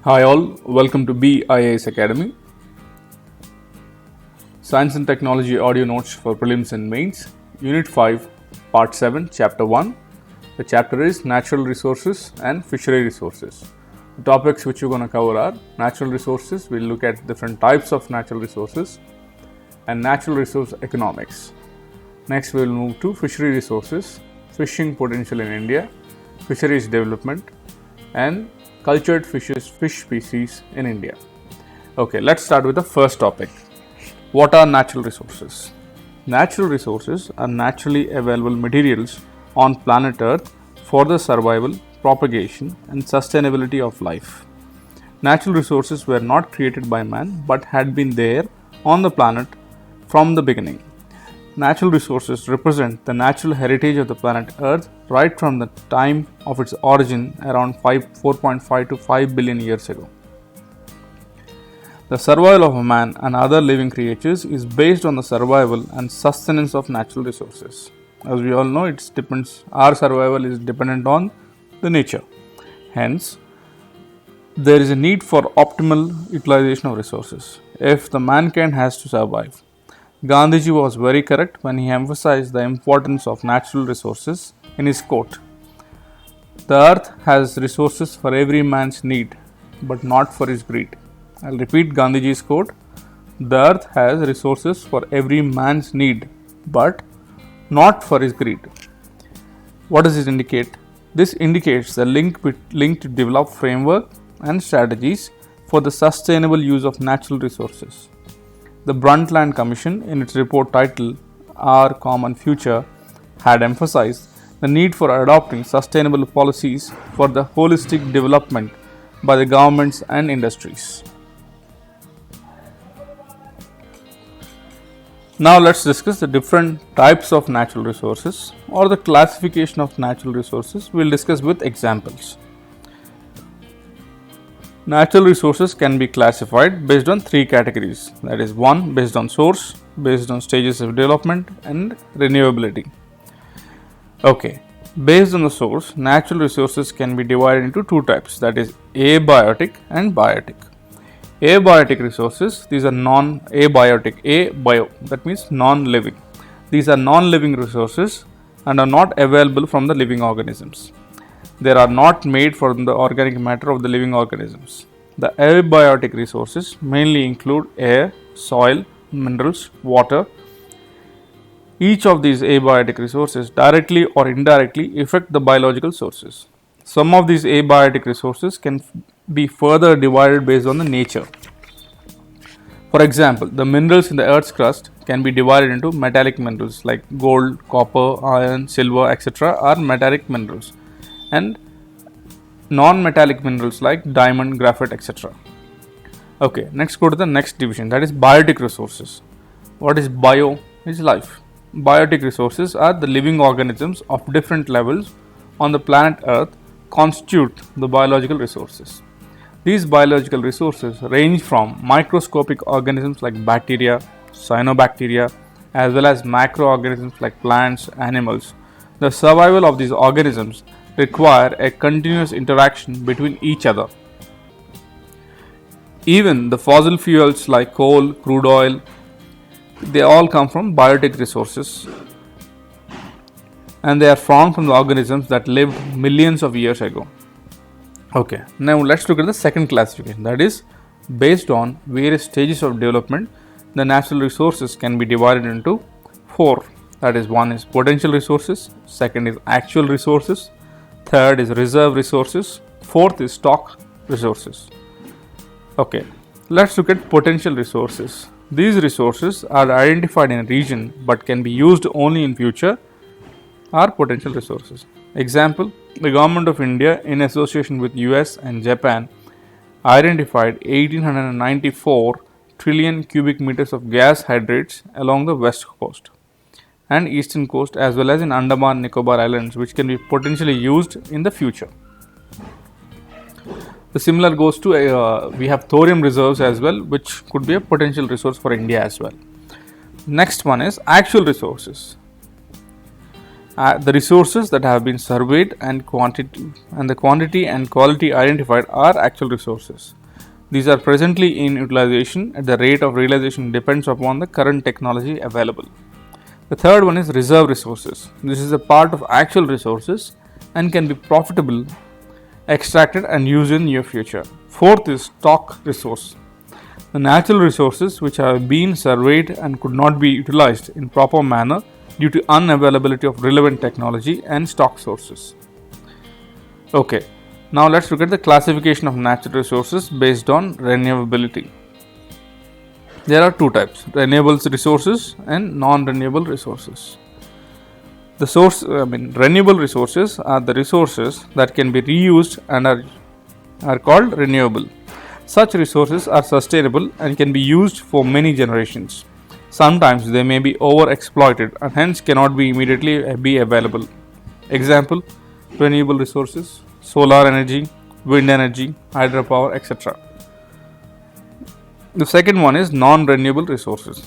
Hi all, welcome to beiasacademy. Science and Technology Audio Notes for Prelims and Mains, Unit 5, Part 7, Chapter 1. The chapter is Natural Resources and Fishery Resources. The topics which we're going to cover are natural resources, we'll look at different types of natural resources, and natural resource economics. Next we'll move to fishery resources, fishing potential in India, fisheries development, and cultured fish species in India. Okay, let's start with the first topic. What are natural resources? Natural resources are naturally available materials on planet Earth for the survival, propagation, and sustainability of life. Natural resources were not created by man but had been there on the planet from the beginning. Natural resources represent the natural heritage of the planet Earth right from the time of its origin around 4.5 to 5 billion years ago. The survival of man and other living creatures is based on the survival and sustenance of natural resources. As we all know, our survival is dependent on the nature. Hence, there is a need for optimal utilization of resources if the mankind has to survive. Gandhiji was very correct when he emphasized the importance of natural resources in his quote. The earth has resources for every man's need, but not for his greed. I'll repeat Gandhiji's quote. The earth has resources for every man's need, but not for his greed. What does this indicate? This indicates the link to develop framework and strategies for the sustainable use of natural resources. The Brundtland Commission, in its report titled Our Common Future, had emphasized the need for adopting sustainable policies for the holistic development by the governments and industries. Now let's discuss the different types of natural resources or the classification of natural resources. We'll discuss with examples. Natural resources can be classified based on three categories, that is 1 based on source, based on stages of development, and renewability. Okay, based on the source, natural resources can be divided into two types, that is abiotic and biotic. Abiotic resources, these are that means non-living. These are non-living resources and are not available from the living organisms. They are not made from the organic matter of the living organisms. The abiotic resources mainly include air, soil, minerals, water. Each of these abiotic resources directly or indirectly affect the biological sources. Some of these abiotic resources can be further divided based on the nature. For example, the minerals in the earth's crust can be divided into metallic minerals like gold, copper, iron, silver, etc. are metallic minerals, and non-metallic minerals like diamond, graphite, etc. Okay, next go to the next division, that is biotic resources. What is bio? Is life. Biotic resources are the living organisms of different levels on the planet Earth constitute the biological resources. These biological resources range from microscopic organisms like bacteria, cyanobacteria, as well as macroorganisms like plants, animals. The survival of these organisms require a continuous interaction between each other. Even the fossil fuels like coal, crude oil, they all come from biotic resources, and they are formed from the organisms that lived millions of years ago. Okay, now let's look at the second classification, that is based on various stages of development. The natural resources can be divided into four, that is 1 is potential resources, second is actual resources, third is reserve resources, fourth is stock resources. Okay, let's look at potential resources. These resources are identified in a region but can be used only in future are potential resources. Example, the government of India in association with US and Japan identified 1894 trillion cubic meters of gas hydrates along the west coast and eastern coast as well as in Andaman Nicobar Islands, which can be potentially used in the future. The similar goes to we have thorium reserves as well, which could be a potential resource for India as well. Next one is actual resources. The resources that have been surveyed and the quantity and quality identified are actual resources. These are presently in utilization at the rate of realization depends upon the current technology available. The third one is reserve resources. This is a part of actual resources and can be profitable, extracted and used in near future. Fourth is stock resource. The natural resources which have been surveyed and could not be utilized in proper manner due to unavailability of relevant technology and stock sources. Okay, now let's look at the classification of natural resources based on renewability. There are two types: renewable resources and non-renewable resources. Renewable resources are the resources that can be reused and are called renewable. Such resources are sustainable and can be used for many generations. Sometimes they may be overexploited and hence cannot be immediately be available. Example: renewable resources, solar energy, wind energy, hydropower, etc. The second one is non-renewable resources.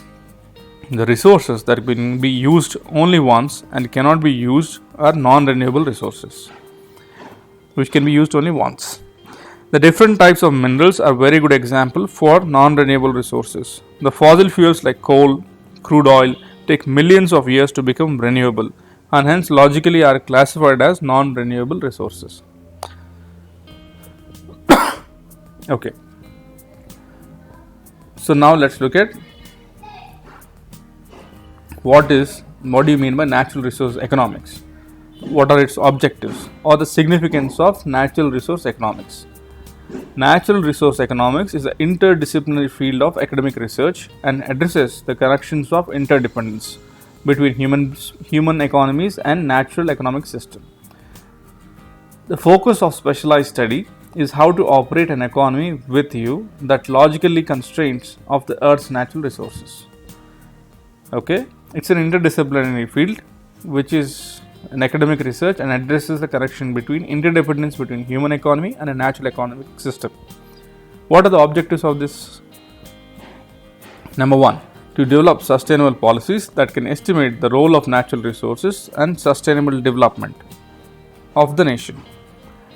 The resources that can be used only once and cannot be used are non-renewable resources, which can be used only once. The different types of minerals are very good example for non-renewable resources. The fossil fuels like coal, crude oil take millions of years to become renewable and hence logically are classified as non-renewable resources. Okay. So now let's look at what do you mean by natural resource economics? What are its objectives or the significance of natural resource economics? Natural resource economics is an interdisciplinary field of academic research and addresses the connections of interdependence between human economies and natural economic system. The focus of specialized study is how to operate an economy with you that logically constraints of the earth's natural resources. Okay, it's an interdisciplinary field which is an academic research and addresses the connection between interdependence between human economy and a natural economic system. What are the objectives of this? Number one, to develop sustainable policies that can estimate the role of natural resources and sustainable development of the nation.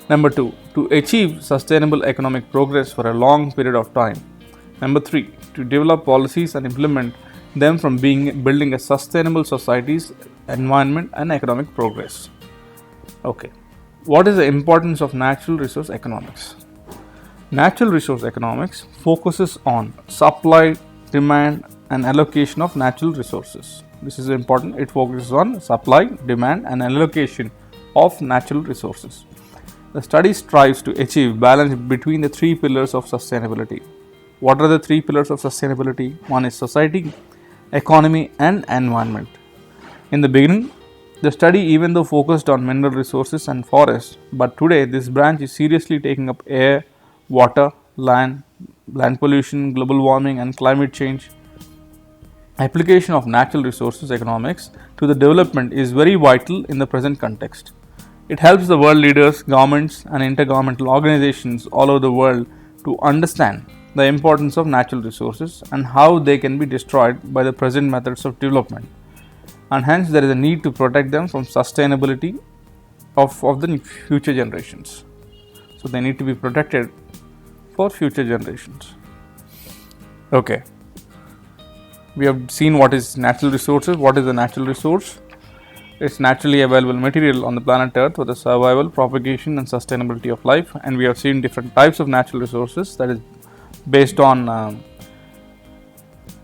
Number two, to achieve sustainable economic progress for a long period of time. Number three, to develop policies and implement them from building a sustainable society's environment and economic progress. Okay, what is the importance of natural resource economics? Natural resource economics focuses on supply, demand and allocation of natural resources. This is important. It focuses on supply, demand and allocation of natural resources. The study strives to achieve balance between the three pillars of sustainability. What are the three pillars of sustainability? One is society, economy and environment. In the beginning, the study even though focused on mineral resources and forests, but today this branch is seriously taking up air, water, land pollution, global warming and climate change. Application of natural resources economics to the development is very vital in the present context. It helps the world leaders, governments and intergovernmental organizations all over the world to understand the importance of natural resources and how they can be destroyed by the present methods of development, and hence there is a need to protect them from sustainability of the future generations. So they need to be protected for future generations. Okay, we have seen what is natural resources. What is a natural resource? It's naturally available material on the planet Earth for the survival, propagation and sustainability of life, and we have seen different types of natural resources. That is based on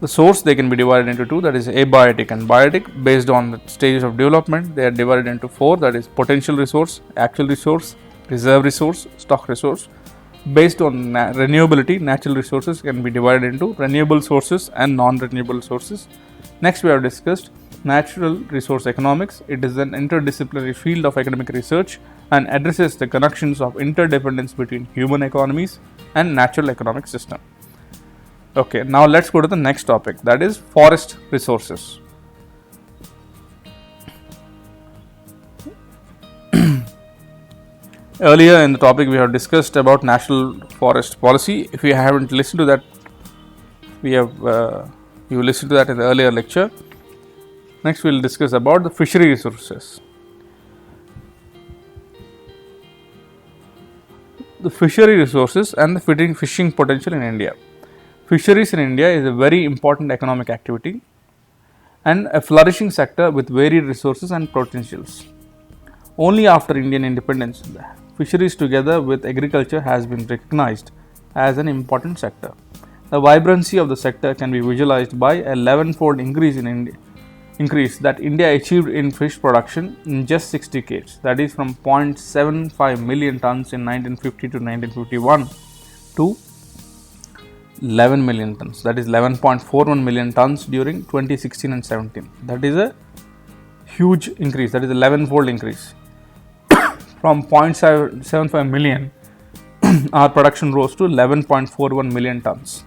the source. They can be divided into two, that is abiotic and biotic. Based on the stages of development, they are divided into four, that is potential resource, actual resource, reserve resource, stock resource. Based on renewability, natural resources can be divided into renewable sources and non-renewable sources. Next, we have discussed natural resource economics. It is an interdisciplinary field of academic research and addresses the connections of interdependence between human economies and natural economic system. Okay, now let's go to the next topic, that is forest resources. Earlier in the topic we have discussed about national forest policy. If you haven't listened to that, you listened to that in the earlier lecture. Next we will discuss about the fishery resources. the fishery resources and the fishing potential in India. Fisheries in India is a very important economic activity and a flourishing sector with varied resources and potentials. Only after Indian independence, fisheries together with agriculture has been recognized as an important sector. The vibrancy of the sector can be visualized by a 11-fold increase that India achieved in fish production in just 6 decades, that is from 0.75 million tons in 1950 to 1951 to 11 million tons, that is 11.41 million tons during 2016 and 17. That is a huge increase, that is 11-fold increase. From 0.75 million, our production rose to 11.41 million tons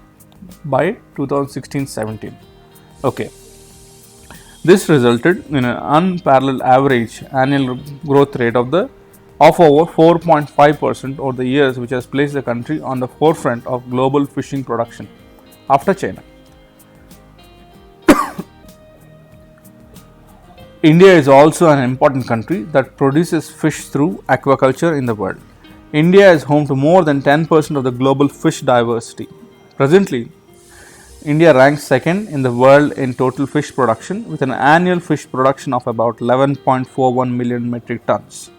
by 2016-17. Okay. This resulted in an unparalleled average annual growth rate of over 4.5% over the years, which has placed the country on the forefront of global fishing production after China. India is also an important country that produces fish through aquaculture in the world. India is home to more than 10% of the global fish diversity. Presently, India ranks second in the world in total fish production with an annual fish production of about 11.41 million metric tons.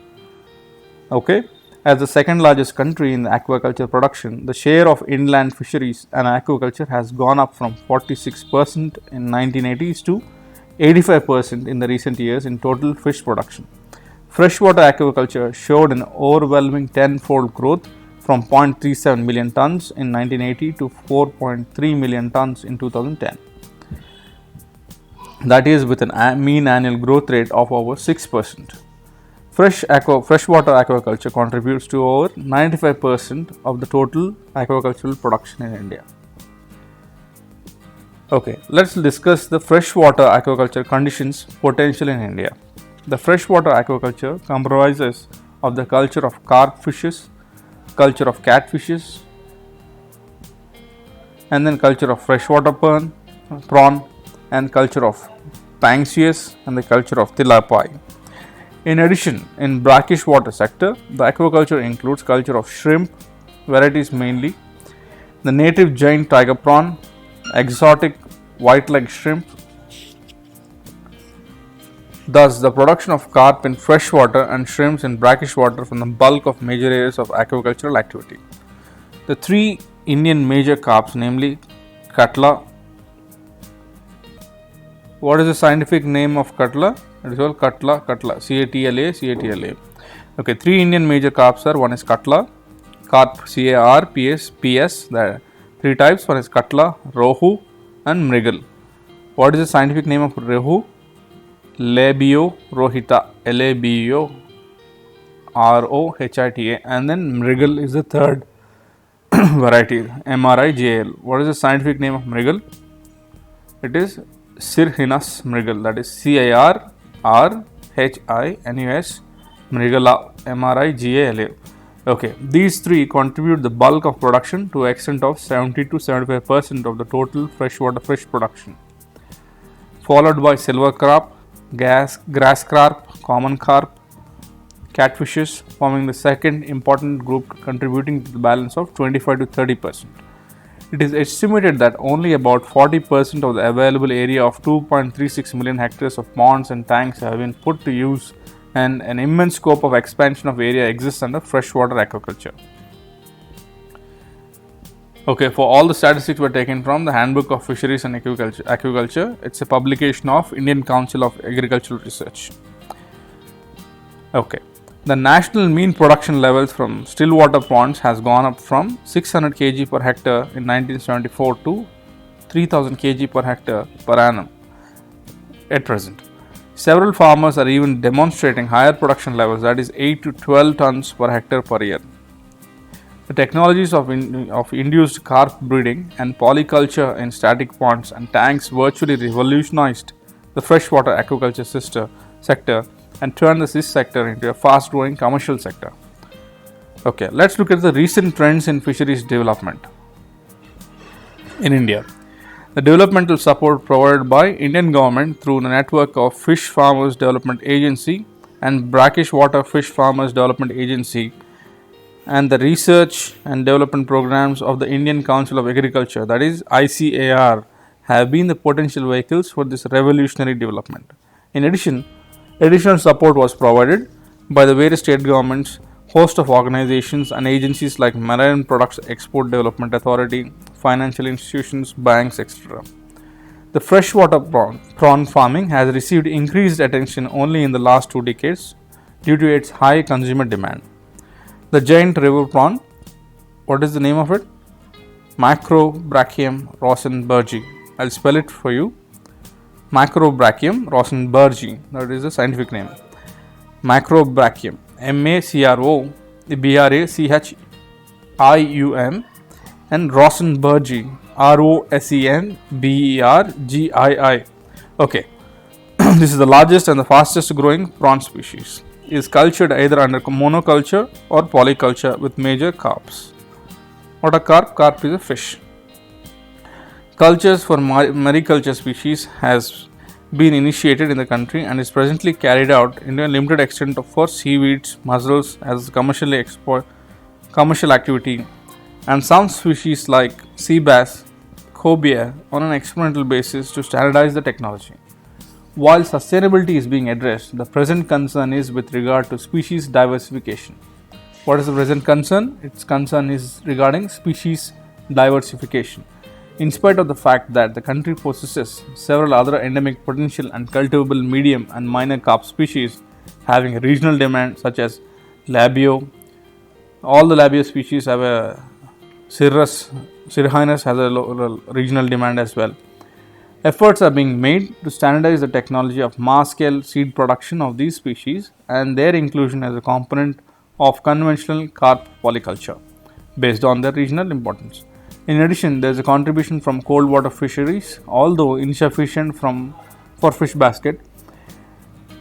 Okay, as the second largest country in the aquaculture production, the share of inland fisheries and aquaculture has gone up from 46% in 1980s to 85% in the recent years in total fish production. Freshwater aquaculture showed an overwhelming 10-fold growth from 0.37 million tons in 1980 to 4.3 million tons in 2010. That is with a mean annual growth rate of over 6%. Freshwater aquaculture contributes to over 95% of the total aquacultural production in India. Okay, let's discuss the freshwater aquaculture conditions potential in India. The freshwater aquaculture comprises of the culture of carp fishes, culture of catfishes, and then culture of freshwater prawn, and culture of pansias, and the culture of tilapia. In addition, in brackish water sector, the aquaculture includes culture of shrimp varieties mainly, the native giant tiger prawn, exotic white leg shrimp. Thus, the production of carp in freshwater and shrimps in brackish water from the bulk of major areas of aquacultural activity. The three Indian major carps, namely Katla. What is the scientific name of Katla? It is called Katla, Catla. Okay, three Indian major carps are: one is Katla, carp CARPS, there are three types. One is Katla, Rohu, and Mrigal. What is the scientific name of Rohu? Labio rohita, Labio ROHITA, and then Mrigal is the third variety, MRIGAL. What is the scientific name of Mrigal? It is Cirhinus mrigal, that is CIRRHINUS Mrigala, MRIGALA. Okay, these three contribute the bulk of production to extent of 70 to 75% of the total freshwater fish production, followed by silver carp, grass carp, common carp, catfishes forming the second important group, contributing to the balance of 25 to 30%. It is estimated that only about 40% of the available area of 2.36 million hectares of ponds and tanks have been put to use, and an immense scope of expansion of area exists under freshwater aquaculture. Okay, for all the statistics were taken from the Handbook of Fisheries and Aquaculture. It's a publication of Indian Council of Agricultural Research. Okay, the national mean production levels from stillwater ponds has gone up from 600 kg per hectare in 1974 to 3000 kg per hectare per annum at present. Several farmers are even demonstrating higher production levels, that is 8 to 12 tons per hectare per year. The technologies of induced carp breeding and polyculture in static ponds and tanks virtually revolutionized the freshwater aquaculture sector and turned this sector into a fast-growing commercial sector. Okay, let's look at the recent trends in fisheries development in India. The developmental support provided by Indian government through the network of Fish Farmers Development Agency and Brackish Water Fish Farmers Development Agency and the research and development programs of the Indian Council of Agriculture, that is ICAR, have been the potential vehicles for this revolutionary development. In addition, additional support was provided by the various state governments, host of organizations and agencies like Marine Products Export Development Authority, financial institutions, banks, etc. The freshwater prawn farming has received increased attention only in the last 2 decades due to its high consumer demand. The giant river prawn, what is the name of it? Macrobrachium rosenbergi. I'll spell it for you. Macrobrachium rosenbergi, that is the scientific name. Macrobrachium, MACROBRACHIUM, and rosenbergi, ROSENBERGII. Okay, this is the largest and the fastest growing prawn species. It is cultured either under monoculture or polyculture with major carps. What a carp? Carp is a fish. Cultures for mariculture species has been initiated in the country and is presently carried out in a limited extent for seaweeds, mussels as commercial activity, and some species like sea bass, cobia on an experimental basis to standardize the technology. While sustainability is being addressed, the present concern is with regard to species diversification. What is the present concern? Its concern is regarding species diversification. In spite of the fact that the country possesses several other endemic potential and cultivable medium and minor carp species having a regional demand such as labio, all the labio species have a Sirhinus has a regional demand as well. Efforts are being made to standardize the technology of mass scale seed production of these species and their inclusion as a component of conventional carp polyculture based on their regional importance. In addition, there is a contribution from cold water fisheries, although insufficient for fish basket.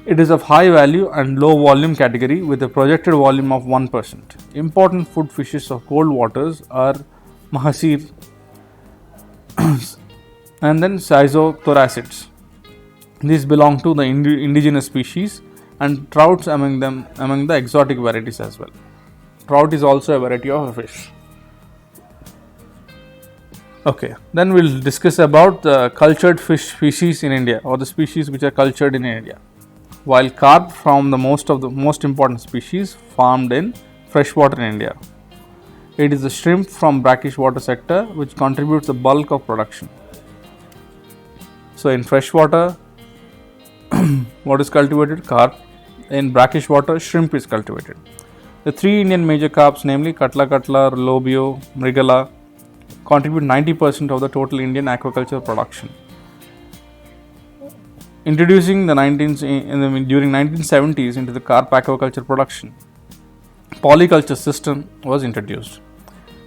It is of high value and low volume category with a projected volume of 1%. Important food fishes of cold waters are mahasir and then schizothoracids. These belong to the indigenous species and trouts among the exotic varieties as well. Trout is also a variety of a fish. Okay, then we'll discuss about the cultured fish species in India or the species which are cultured in India. While carp form the most important species farmed in freshwater in India. It is the shrimp from brackish water sector which contributes the bulk of production. So in freshwater, what is cultivated? Carp. In brackish water, shrimp is cultivated. The 3 Indian major carps, namely Katla, Lobio, Mrigala, contribute 90% of the total Indian aquaculture production. Introducing during 1970s into the carp aquaculture production, polyculture system was introduced.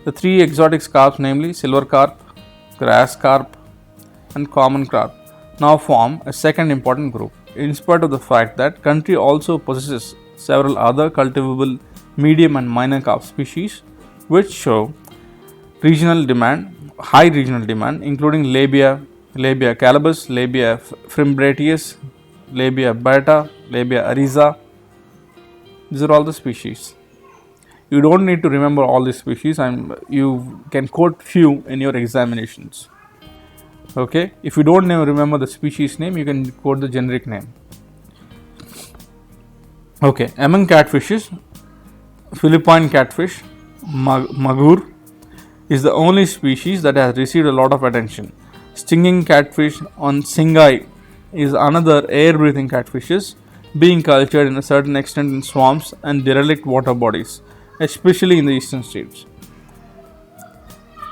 The 3 exotic carps, namely silver carp, grass carp, and common carp, now form a second important group. In spite of the fact that country also possesses several other cultivable medium and minor carp species, which show high regional demand, including labia calibus, labia fimbriatus, labia beta, labia ariza. These are all the species. You don't need to remember all these species, and you can quote few in your examinations. Okay, if you don't remember the species name, you can quote the generic name. Okay, among catfishes, Philippine catfish, magur, is the only species that has received a lot of attention. Stinging catfish on Singai is another air-breathing catfishes being cultured in a certain extent in swamps and derelict water bodies, especially in the eastern states.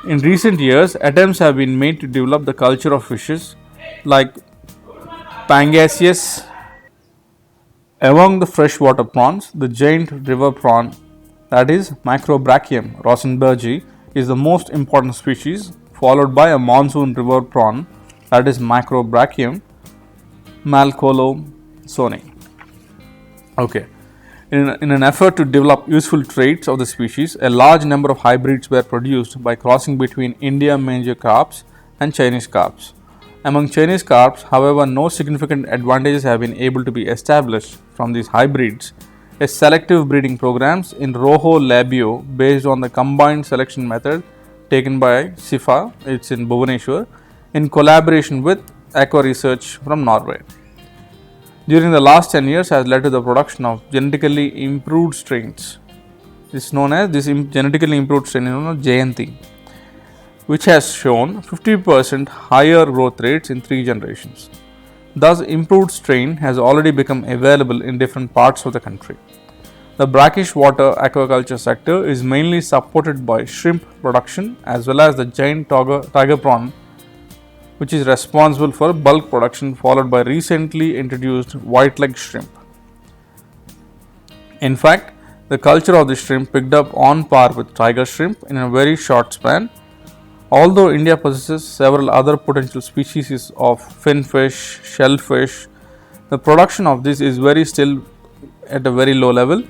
In recent years, attempts have been made to develop the culture of fishes like Pangasius. Among the freshwater prawns, the giant river prawn, that is Macrobrachium rosenbergi, is the most important species, followed by a monsoon river prawn, that is Macrobrachium malcolosoni. Okay. In an effort to develop useful traits of the species, a large number of hybrids were produced by crossing between Indian major carps and Chinese carps. Among Chinese carps, however, no significant advantages have been able to be established from these hybrids, a selective breeding programs in Rojo Labio based on the combined selection method taken by SIFA, it's in Bhubaneswar, in collaboration with Aqua Research from Norway. During the last 10 years has led to the production of genetically improved strains. This is known as genetically improved strain Jayanti, which has shown 50% higher growth rates in 3 generations. Thus, improved strain has already become available in different parts of the country. The brackish water aquaculture sector is mainly supported by shrimp production as well as the giant tiger prawn, which is responsible for bulk production, followed by recently introduced white-leg shrimp. In fact, the culture of the shrimp picked up on par with tiger shrimp in a very short span. Although India possesses several other potential species of finfish, shellfish, the production of this is still at a very low level.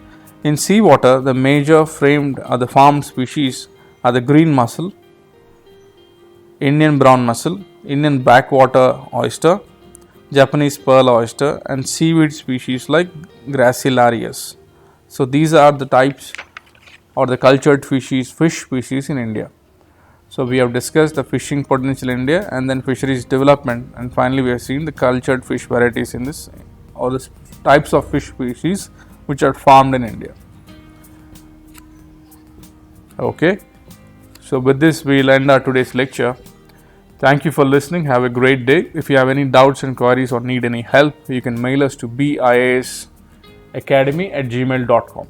In seawater, the major farmed species are the green mussel, Indian brown mussel, Indian backwater oyster, Japanese pearl oyster, and seaweed species like Gracilarius. So these are the types or the cultured fish species in India. So we have discussed the fishing potential in India and then fisheries development, and finally we have seen the cultured fish varieties in this, or the types of fish species which are farmed in India. Okay, so with this we will end our today's lecture. Thank you for listening. Have a great day. If you have any doubts and queries or need any help, you can mail us to beiasacademy@gmail.com.